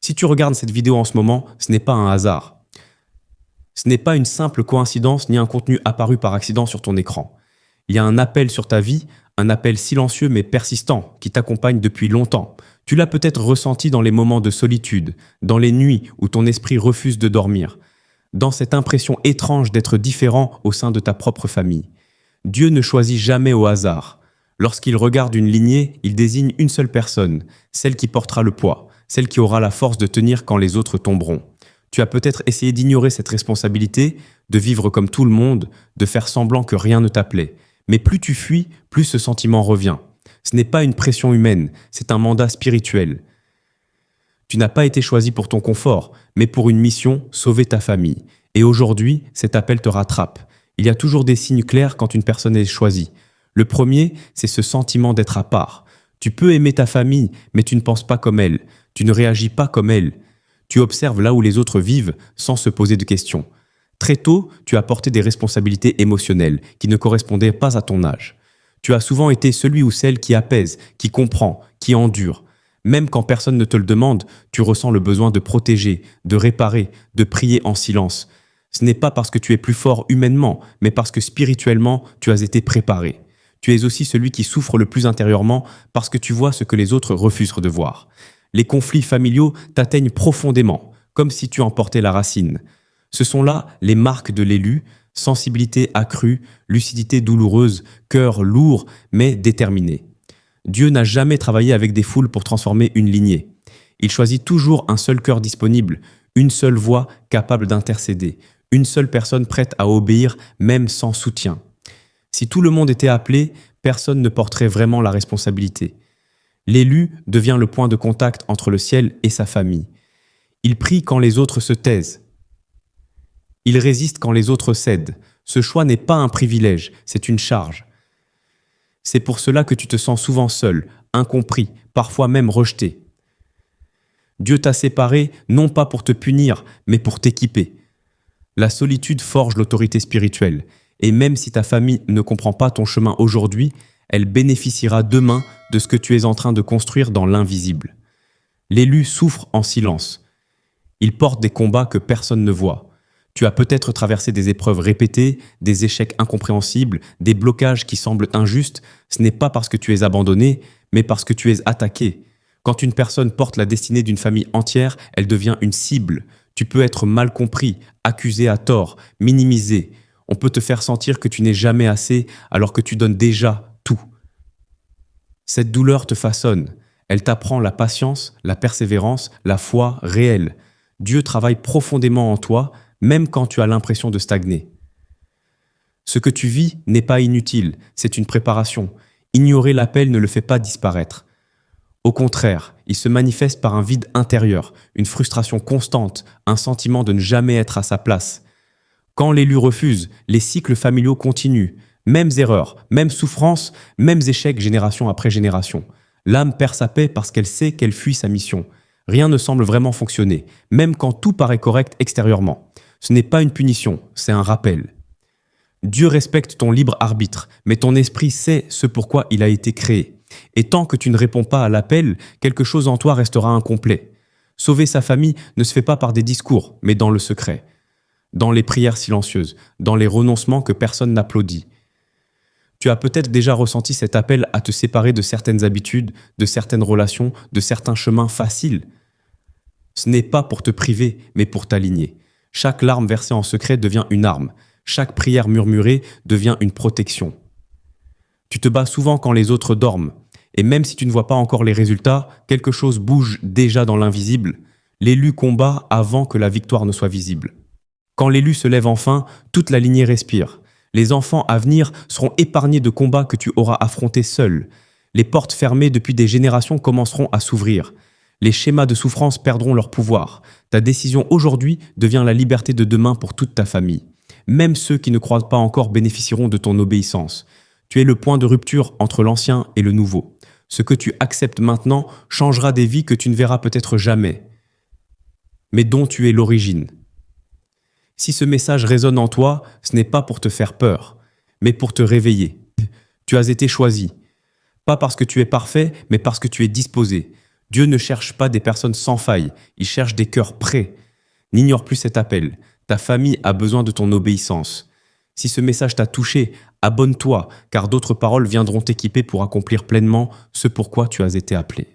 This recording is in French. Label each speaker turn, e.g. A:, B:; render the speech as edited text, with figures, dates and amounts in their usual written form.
A: Si tu regardes cette vidéo en ce moment, ce n'est pas un hasard. Ce n'est pas une simple coïncidence ni un contenu apparu par accident sur ton écran. Il y a un appel sur ta vie, un appel silencieux mais persistant qui t'accompagne depuis longtemps. Tu l'as peut-être ressenti dans les moments de solitude, dans les nuits où ton esprit refuse de dormir, dans cette impression étrange d'être différent au sein de ta propre famille. Dieu ne choisit jamais au hasard. Lorsqu'il regarde une lignée, il désigne une seule personne, celle qui portera le poids, celle qui aura la force de tenir quand les autres tomberont. Tu as peut-être essayé d'ignorer cette responsabilité, de vivre comme tout le monde, de faire semblant que rien ne t'appelait. Mais plus tu fuis, plus ce sentiment revient. Ce n'est pas une pression humaine, c'est un mandat spirituel. Tu n'as pas été choisi pour ton confort, mais pour une mission, sauver ta famille. Et aujourd'hui, cet appel te rattrape. Il y a toujours des signes clairs quand une personne est choisie. Le premier, c'est ce sentiment d'être à part. Tu peux aimer ta famille, mais tu ne penses pas comme elle. Tu ne réagis pas comme elle. Tu observes là où les autres vivent sans se poser de questions. Très tôt, tu as porté des responsabilités émotionnelles qui ne correspondaient pas à ton âge. Tu as souvent été celui ou celle qui apaise, qui comprend, qui endure. Même quand personne ne te le demande, tu ressens le besoin de protéger, de réparer, de prier en silence. Ce n'est pas parce que tu es plus fort humainement, mais parce que spirituellement, tu as été préparé. Tu es aussi celui qui souffre le plus intérieurement parce que tu vois ce que les autres refusent de voir. Les conflits familiaux t'atteignent profondément, comme si tu en portais la racine. Ce sont là les marques de l'élu, sensibilité accrue, lucidité douloureuse, cœur lourd mais déterminé. Dieu n'a jamais travaillé avec des foules pour transformer une lignée. Il choisit toujours un seul cœur disponible, une seule voix capable d'intercéder, une seule personne prête à obéir même sans soutien. Si tout le monde était appelé, personne ne porterait vraiment la responsabilité. L'élu devient le point de contact entre le ciel et sa famille. Il prie quand les autres se taisent. Il résiste quand les autres cèdent. Ce choix n'est pas un privilège, c'est une charge. C'est pour cela que tu te sens souvent seul, incompris, parfois même rejeté. Dieu t'a séparé non pas pour te punir, mais pour t'équiper. La solitude forge l'autorité spirituelle, et même si ta famille ne comprend pas ton chemin aujourd'hui, elle bénéficiera demain de ce que tu es en train de construire dans l'invisible. L'élu souffre en silence. Il porte des combats que personne ne voit. Tu as peut-être traversé des épreuves répétées, des échecs incompréhensibles, des blocages qui semblent injustes. Ce n'est pas parce que tu es abandonné, mais parce que tu es attaqué. Quand une personne porte la destinée d'une famille entière, elle devient une cible. Tu peux être mal compris, accusé à tort, minimisé. On peut te faire sentir que tu n'es jamais assez alors que tu donnes déjà tout. Cette douleur te façonne. Elle t'apprend la patience, la persévérance, la foi réelle. Dieu travaille profondément en toi, même quand tu as l'impression de stagner. Ce que tu vis n'est pas inutile, c'est une préparation. Ignorer l'appel ne le fait pas disparaître. Au contraire, il se manifeste par un vide intérieur, une frustration constante, un sentiment de ne jamais être à sa place. Quand l'élu refuse, les cycles familiaux continuent. Mêmes erreurs, mêmes souffrances, mêmes échecs génération après génération. L'âme perd sa paix parce qu'elle sait qu'elle fuit sa mission. Rien ne semble vraiment fonctionner, même quand tout paraît correct extérieurement. Ce n'est pas une punition, c'est un rappel. Dieu respecte ton libre arbitre, mais ton esprit sait ce pourquoi il a été créé. Et tant que tu ne réponds pas à l'appel, quelque chose en toi restera incomplet. Sauver sa famille ne se fait pas par des discours, mais dans le secret. Dans les prières silencieuses, dans les renoncements que personne n'applaudit. Tu as peut-être déjà ressenti cet appel à te séparer de certaines habitudes, de certaines relations, de certains chemins faciles. Ce n'est pas pour te priver, mais pour t'aligner. Chaque larme versée en secret devient une arme. Chaque prière murmurée devient une protection. Tu te bats souvent quand les autres dorment. Et même si tu ne vois pas encore les résultats, quelque chose bouge déjà dans l'invisible. L'élu combat avant que la victoire ne soit visible. Quand l'élu se lève enfin, toute la lignée respire. Les enfants à venir seront épargnés de combats que tu auras affrontés seul. Les portes fermées depuis des générations commenceront à s'ouvrir. Les schémas de souffrance perdront leur pouvoir. Ta décision aujourd'hui devient la liberté de demain pour toute ta famille. Même ceux qui ne croient pas encore bénéficieront de ton obéissance. Tu es le point de rupture entre l'ancien et le nouveau. Ce que tu acceptes maintenant changera des vies que tu ne verras peut-être jamais, mais dont tu es l'origine. Si ce message résonne en toi, ce n'est pas pour te faire peur, mais pour te réveiller. Tu as été choisi, pas parce que tu es parfait, mais parce que tu es disposé. Dieu ne cherche pas des personnes sans faille, il cherche des cœurs prêts. N'ignore plus cet appel. Ta famille a besoin de ton obéissance. Si ce message t'a touché, abonne-toi, car d'autres paroles viendront t'équiper pour accomplir pleinement ce pourquoi tu as été appelé.